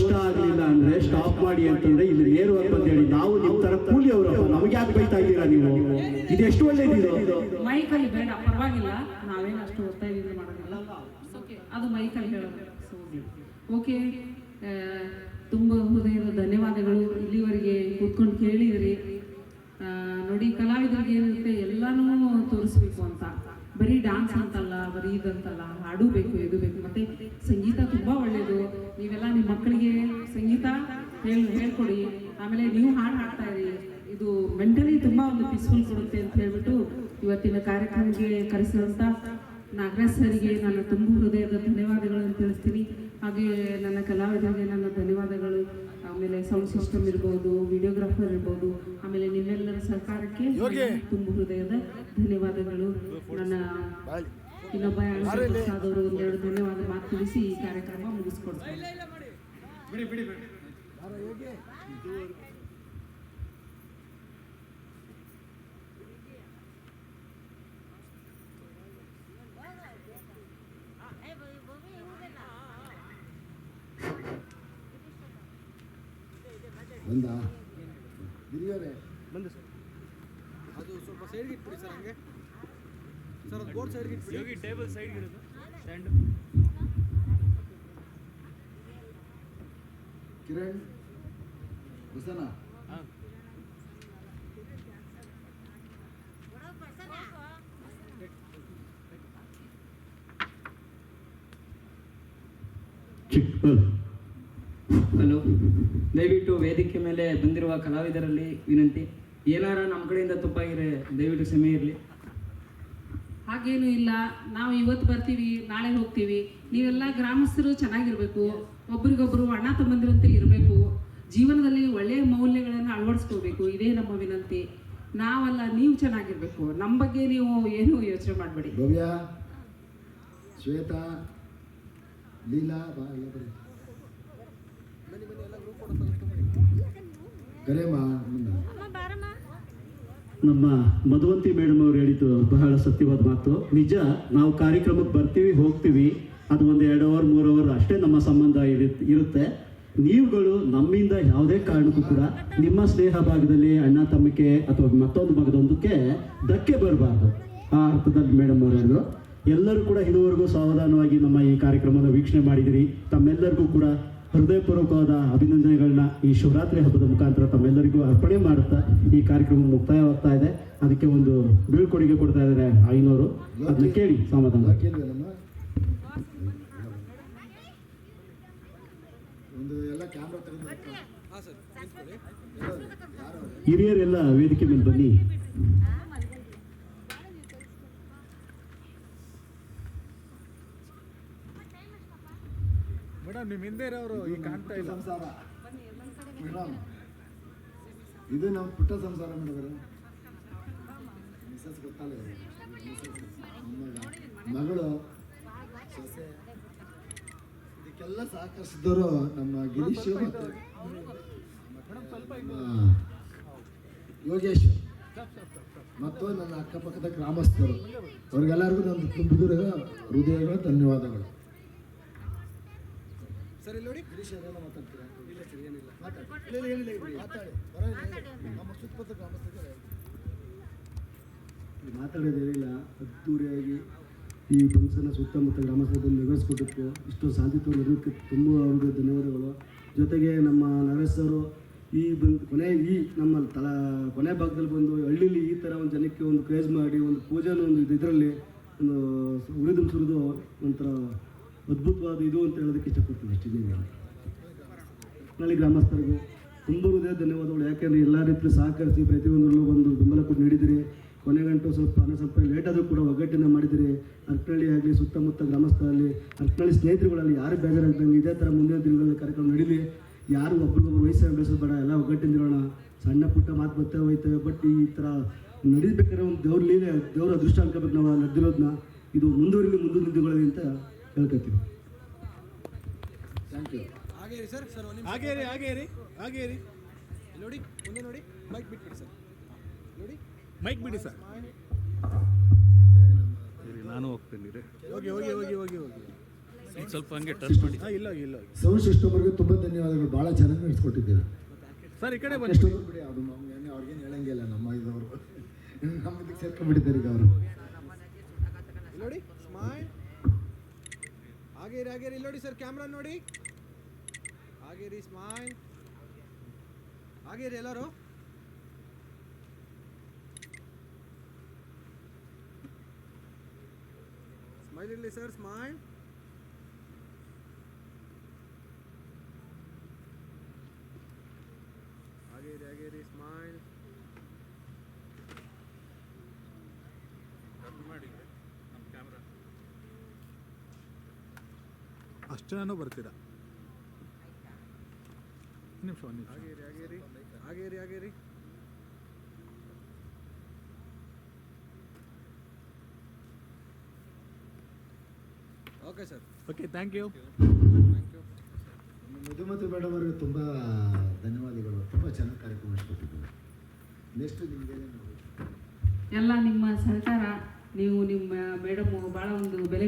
ಇಷ್ಟ ಆಗ್ಲಿಲ್ಲ ಅಂದ್ರೆ ಸ್ಟಾಪ್ ಮಾಡಿ ಅಂತಂದ್ರೆ ಇಲ್ಲಿ ನೇರವಾಗಿ ಬಂದು ಹೇಳಿ. ನಾವು ನಿಮ್ ತರ ಕೂಲಿ ಅವರು, ನಮ್ಗೆ ಯಾಕೆ ಬೈತಾ ಇದ್ದೀರಾ ನೀವು? ಇದು ಎಷ್ಟು ಒಳ್ಳೇದಿದೆ. ಮೈಕಲ್ಲಿ ಬೇಡ, ಪರವಾಗಿಲ್ಲ, ನಾವೇನು ಅಷ್ಟು ಒತ್ತಾಯ ಮಾಡೋದಿಲ್ಲ, ಅದು ಮೈಕಲ್ಲಿ ಹೇಳೋದು. ಓಕೆ, ತುಂಬ ಹೃದಯದ ಧನ್ಯವಾದಗಳು. ಇಲ್ಲಿವರೆಗೆ ಕೂತ್ಕೊಂಡು ಕೇಳಿದ್ರಿ. ನೋಡಿ, ಕಲಾವಿದರಿಗೆ ಏನಿರುತ್ತೆ ಎಲ್ಲನೂ ತೋರಿಸ್ಬೇಕು ಅಂತ, ಬರೀ ಡ್ಯಾನ್ಸ್ ಅಂತಲ್ಲ, ಬರೀ ಇದಂತಲ್ಲ, ಹಾಡು ಬೇಕು, ಇದು ಬೇಕು. ಮತ್ತೆ ಸಂಗೀತ ತುಂಬ ಒಳ್ಳೆಯದು. ನೀವೆಲ್ಲ ನಿಮ್ಮ ಮಕ್ಕಳಿಗೆ ಸಂಗೀತ ಹೇಳ್ಕೊಡಿ. ಆಮೇಲೆ ನೀವು ಹಾಡು ಹಾಡ್ತಾ ಇರಿ, ಇದು ಮೆಂಟಲಿ ತುಂಬ ಒಂದು ಪೀಸ್ಫುಲ್ ಕೊಡುತ್ತೆ ಅಂತ ಹೇಳ್ಬಿಟ್ಟು ಇವತ್ತಿನ ಕಾರ್ಯಕ್ರಮಕ್ಕೆ ಕರೆಸಿದಂಥ ನಾಗರಾಜ್ ಸರಿಗೆ ನನ್ನ ತುಂಬ ಹೃದಯದ ಧನ್ಯವಾದಗಳನ್ನು ತಿಳಿಸ್ತೀನಿ. ಹಾಗೆ ನನ್ನ ಕಲಾವಿದರಿಗೆ ನನ್ನ ಧನ್ಯವಾದಗಳು. ಆಮೇಲೆ ಸೌಂಡ್ ಸಿಸ್ಟಮ್ ಇರ್ಬೋದು, ವಿಡಿಯೋಗ್ರಾಫರ್ ಇರ್ಬೋದು, ಆಮೇಲೆ ನಿಮ್ಮೆಲ್ಲರ ಸಹಕಾರಕ್ಕೆ ತುಂಬ ಹೃದಯದ ಧನ್ಯವಾದಗಳು. ನನ್ನ ಇನ್ನೊಬ್ಬ ಆದವರು ಒಂದೆರಡು ಧನ್ಯವಾದ ಮಾತು ತಿಳಿಸಿ ಈ ಕಾರ್ಯಕ್ರಮ ಮುಗಿಸ್ಕೊಡ್ತೀನಿ. ಬಂದಾ ಹಿರಿಯರೇ ಬಂದು ಸರ್, ಅದು ಸ್ವಲ್ಪ ಸೈಡ್ಗೆ ಇಟ್ಬಿಡಿ ಸರ್. ಹಂಗೆ ಸರ್, ಅದು ಬೋರ್ಡ್ ಸೈಡ್ಗೆ ಇಟ್ಬಿಡಿ. ಯೋಗಿ ಟೇಬಲ್ ಸೈಡ್ಗೆ ಇರೋದು ಸ್ಟ್ಯಾಂಡ್. ಕಿರಣ್ ಹೊಸನ ಹಾಂ, ಹಲೋ, ದಯವಿಟ್ಟು ವೇದಿಕೆ ಮೇಲೆ ಬಂದಿರುವ ಕಲಾವಿದರಲ್ಲಿ ವಿನಂತಿ, ಏನಾರ ನಮ್ಮ ಕಡೆಯಿಂದ ತಪ್ಪಾಗಿರೆ ದಯವಿಟ್ಟು ಕ್ಷಮೆ ಇರಲಿ. ಹಾಗೇನೂ ಇಲ್ಲ, ನಾವು ಇವತ್ತು ಬರ್ತೀವಿ, ನಾಳೆ ಹೋಗ್ತೀವಿ. ನೀವೆಲ್ಲ ಗ್ರಾಮಸ್ಥರು ಚೆನ್ನಾಗಿರ್ಬೇಕು, ಒಬ್ರಿಗೊಬ್ರು ಅಣ್ಣ ತಮ್ಮಂದಿರಂತೆ ಇರಬೇಕು, ಜೀವನದಲ್ಲಿ ಒಳ್ಳೆಯ ಮೌಲ್ಯಗಳನ್ನು ಅಳವಡಿಸ್ಕೋಬೇಕು. ಇದೇ ನಮ್ಮ ವಿನಂತಿ. ನಾವಲ್ಲ, ನೀವು ಚೆನ್ನಾಗಿರ್ಬೇಕು. ನಮ್ಮ ಬಗ್ಗೆ ನೀವು ಏನೂ ಯೋಚನೆ ಮಾಡಬೇಡಿ. ಭವ್ಯ, ಶ್ವೇತಾ, ಲೀಲಾ, ಬಾ ಎಲ್ಲ ಬರೀ ಕರೇಮ. ನಮ್ಮ ಮಧುವಂತಿ ಮೇಡಮ್ ಅವ್ರು ಹೇಳಿದ್ದು ಬಹಳ ಸತ್ಯವಾದ ಮಾತು. ನಿಜ, ನಾವು ಕಾರ್ಯಕ್ರಮಕ್ಕೆ ಬರ್ತೀವಿ, ಹೋಗ್ತೀವಿ, ಅದು ಒಂದು 2 ಅವರ್ 3 ಅವರ್ ಅಷ್ಟೇ ನಮ್ಮ ಸಂಬಂಧ ಇರುತ್ತೆ. ನೀವುಗಳು ನಮ್ಮಿಂದ ಯಾವುದೇ ಕಾರಣಕ್ಕೂ ಕೂಡ ನಿಮ್ಮ ಸ್ನೇಹ ಭಾಗದಲ್ಲಿ ಅಣ್ಣ ತಮ್ಮಕ್ಕೆ ಅಥವಾ ಮತ್ತೊಂದು ಭಾಗದೊಂದಕ್ಕೆ ಧಕ್ಕೆ ಬರಬಾರ್ದು. ಆ ಅರ್ಥದಲ್ಲಿ ಮೇಡಮ್ ಅವರು ಹೇಳಿದ್ರು. ಎಲ್ಲರೂ ಕೂಡ ಇದುವರೆಗೂ ಸಾವಧಾನವಾಗಿ ನಮ್ಮ ಈ ಕಾರ್ಯಕ್ರಮವನ್ನು ವೀಕ್ಷಣೆ ಮಾಡಿದಿರಿ. ತಮ್ಮೆಲ್ಲರಿಗೂ ಕೂಡ ಹೃದಯಪೂರ್ವಕವಾದ ಅಭಿನಂದನೆಗಳನ್ನ ಈ ಶಿವರಾತ್ರಿ ಹಬ್ಬದ ಮುಖಾಂತರ ತಮ್ಮೆಲ್ಲರಿಗೂ ಅರ್ಪಣೆ ಮಾಡುತ್ತಾ ಈ ಕಾರ್ಯಕ್ರಮ ಮುಕ್ತಾಯವಾಗ್ತಾ ಇದೆ. ಅದಕ್ಕೆ ಒಂದು ಬೀಳ್ಕೊಡುಗೆ ಕೊಡ್ತಾ ಇದ್ದಾರೆ 500. ಅದನ್ನ ಕೇಳಿ ಸಮಾಧಾನ. ಒಂದು ಎಲ್ಲ ಕ್ಯಾಮ್ರಾ ತೆಗೆದು ಹಾಂ ಸರ್, ಹಿರಿಯರೆಲ್ಲ ವೇದಿಕೆ ಮೇಲೆ ಬನ್ನಿ. ಮೇಡಮ್, ನಿಮ್ಮ ಹಿಂದೆ ಇರೋರು ಈಗ ಕಾಣ್ತಾ ಇಲ್ಲ. ಸಂಸಾರ ಮೇಡಮ್, ಇದು ನಮ್ಮ ಪುಟ್ಟ ಸಂಸಾರ ಮೇಡಮ್. ಮಿಸಸ್ ಗೊತ್ತಲ್ಲ, ಮಗಳು ಸೊಸೆ, ಇದಕ್ಕೆಲ್ಲ ಸಹಕರಿಸಿದವರು ನಮ್ಮ ಗಿರೀಶ್ ಮತ್ತು ಯೋಗೇಶ್ ಮತ್ತು ನನ್ನ ಅಕ್ಕಪಕ್ಕದ ಗ್ರಾಮಸ್ಥರು, ಅವ್ರಿಗೆಲ್ಲರಿಗೂ ನನ್ನ ತುಂಬಿದ ಹೃದಯಗಳ ಧನ್ಯವಾದಗಳು. ಸರ್, ಇಲ್ಲಿ ನೋಡಿ. ಗಿರೀಶ್ ಅವರೆಲ್ಲ ಮಾತಾಡ್ತೀರಾ? ಇಲ್ಲ ಸರ್, ಏನಿಲ್ಲ. ಮಾತಾಡಿ, ನಮ್ಮ ಸುತ್ತಮುತ್ತ ಗ್ರಾಮಸ್ಥರು ಮಾತಾಡೋದೇನಿಲ್ಲ. ಅದ್ದೂರಿಯಾಗಿ ಈ ಫಂಕ್ಷನ್ ಸುತ್ತಮುತ್ತ ಗ್ರಾಮಸ್ಥರದಲ್ಲಿ ನೆರವೇರಿಸ್ಕೊಟ್ಟಿತ್ತು. ಇಷ್ಟು ಶಾಂತಿತ್ವ ನೆರವೇರಿಕೆ ತುಂಬ ಅವ್ರಿಗೆ ಧನ್ಯವಾದಗಳು. ಜೊತೆಗೆ ನಮ್ಮ ನರೇಶ್ ಅವರು ಈ ನಮ್ಮ ಕೊನೆ ಭಾಗದಲ್ಲಿ ಬಂದು ಹಳ್ಳಿಲಿ ಈ ಥರ ಒಂದು ಜನಕ್ಕೆ ಒಂದು ಕ್ರೇಜ್ ಮಾಡಿ ಒಂದು ಪೂಜೆನ ಒಂದು ಇದರಲ್ಲಿ ಒಂದು ಉಳಿದು ಸುರಿದು ಒಂಥರ ಅದ್ಭುತವಾದ ಇದು ಅಂತ ಹೇಳೋದಕ್ಕೆ ಇಷ್ಟಪಡ್ತೀನಿ. ಅಷ್ಟೇ ನಾಳೆ ಗ್ರಾಮಸ್ಥರಿಗೂ ತುಂಬ ಹೃದಯ ಧನ್ಯವಾದಗಳು. ಯಾಕೆಂದರೆ ಎಲ್ಲ ರೀತಿಯಲ್ಲಿ ಸಹಕರಿಸಿ ಪ್ರತಿಯೊಂದರಲ್ಲೂ ಒಂದು ಬೆಂಬಲ ಕೊಟ್ಟು ನೀಡಿದಿರಿ. ಕೊನೆಗಂಟು ಸ್ವಲ್ಪ ಲೇಟಾದರೂ ಕೂಡ ಒಗ್ಗಟ್ಟಿನ ಮಾಡಿದಿರಿ. ಅರ್ಕನಹಳ್ಳಿ ಆಗಲಿ, ಸುತ್ತಮುತ್ತ ಗ್ರಾಮಸ್ಥರಲ್ಲಿ, ಅರ್ಕನಹಳ್ಳಿ ಸ್ನೇಹಿತರುಗಳಲ್ಲಿ ಯಾರು ಬೇಜಾರಾಗ್ದಂಗೆ ಇದೇ ಥರ ಮುಂದಿನ ದಿನಗಳಲ್ಲಿ ಕಾರ್ಯಕ್ರಮ ನಡೀಲಿ. ಯಾರು ಒಬ್ರಿಗೊಬ್ರು ವಯಸ್ಸನ್ನು ಬೆಳೆಸೋದು ಎಲ್ಲ ಒಗ್ಗಟ್ಟಿಂದಿರೋಣ. ಸಣ್ಣ ಪುಟ್ಟ ಮಾತು ಬರ್ತವೆ ಹೋಯ್ತವೆ, ಬಟ್ ಈ ಥರ ನಡೀಬೇಕಾದ್ರೆ ಒಂದು ದೇವ್ರ ಲೀಲೆ, ದೇವರ ಅದೃಷ್ಟ ಅನ್ಕೋಬೇಕು ನಾವು ನಡೆದಿರೋದನ್ನ. ಇದು ಮುಂದುವರಿಲಿ, ಮುಂದಿನ ದಿನಗಳಲ್ಲಿ ಅಂತ ಹೇಳ್ಕೊತೀವಿ. Thank you. ಹಾಗೇ ಸರ್, ಹಾಗೇ ನೋಡಿ, ಮುಂದೆ ನೋಡಿ. ಮೈಕ್ ಬಿಟ್ಬಿಡಿ ಸರ್, ನೋಡಿ, ಮೈಕ್ ಬಿಡಿ ಸರ್. ನಾನು ಹೋಗ್ತೀನಿ. ಹೋಗಿ. ಸ್ವಲ್ಪ ಹಂಗೆ ಟಚ್ ಮಾಡಿ. ಇಲ್ಲ ಇಲ್ಲ ಸೌಂಡ್ ಸಿಸ್ಟಮ್ ಅವ್ರಿಗೆ ತುಂಬ ಧನ್ಯವಾದಗಳು. ಭಾಳ ಚೆನ್ನಾಗಿ ನಡೆಸ್ಕೊಟ್ಟಿದ್ದೀರಾ. ಸರ್ ಈ ಕಡೆ ಬನ್ನಿ. ಎಷ್ಟೊಂದು ಬಿಡಿ ಅದು ಅವ್ರಿಗೇನು ಹೇಳಂಗಿಲ್ಲ. ನಮ್ಮ ಇದವರು ನಮ್ಮ ಇದಕ್ಕೆ ಸೇರ್ಕೊಂಡ್ಬಿಟ್ಟಿದ್ದಾರೆ ಈಗ ಅವರು. ನೋಡಿ ಸ್ಮೈಲ್. ಹಾಗೆ ಇಲ್ಲಿ ನೋಡಿ ಸರ್, ಕ್ಯಾಮ್ರಾ ನೋಡಿ. ಹಾಗೆ ರೀ ಸ್ಮೈಲ್. ಹಾಗೆ ರೀ ಎಲ್ಲರೂ. ಸ್ಮೈಲ್ ಇರಲಿ ಸರ್, ಸ್ಮೈಲ್. ಹಾಗೆ ರೀ ಸ್ಮೈಲ್. ಮಾಡಿ ನಮ್ಮ ಕ್ಯಾಮ್ರಾ ಅಷ್ಟು ನಾನು ಬರ್ತೀರಾ. ನಿಮಿಷ ಹಾಗೆ ರೀ. Okay sir. Okay, thank you. Madhumati madam ಅವರಿಗೆ ತುಂಬ ಧನ್ಯವಾದಗಳು. ತುಂಬ ಚೆನ್ನಾಗಿ ಕಾರ್ಯಕ್ರಮ ನಡೆಸ್ಕೊಟ್ಟಿದ್ದಾರೆ. ನೆಕ್ಸ್ಟ್ ನಿಮಗೆ ಎಲ್ಲ ನಿಮ್ಮ ಸಹಕಾರ, ನೀವು ನಿಮ್ಮ ಮೇಡಮ್ ಭಾಳ ಒಂದು ಬೆಲೆ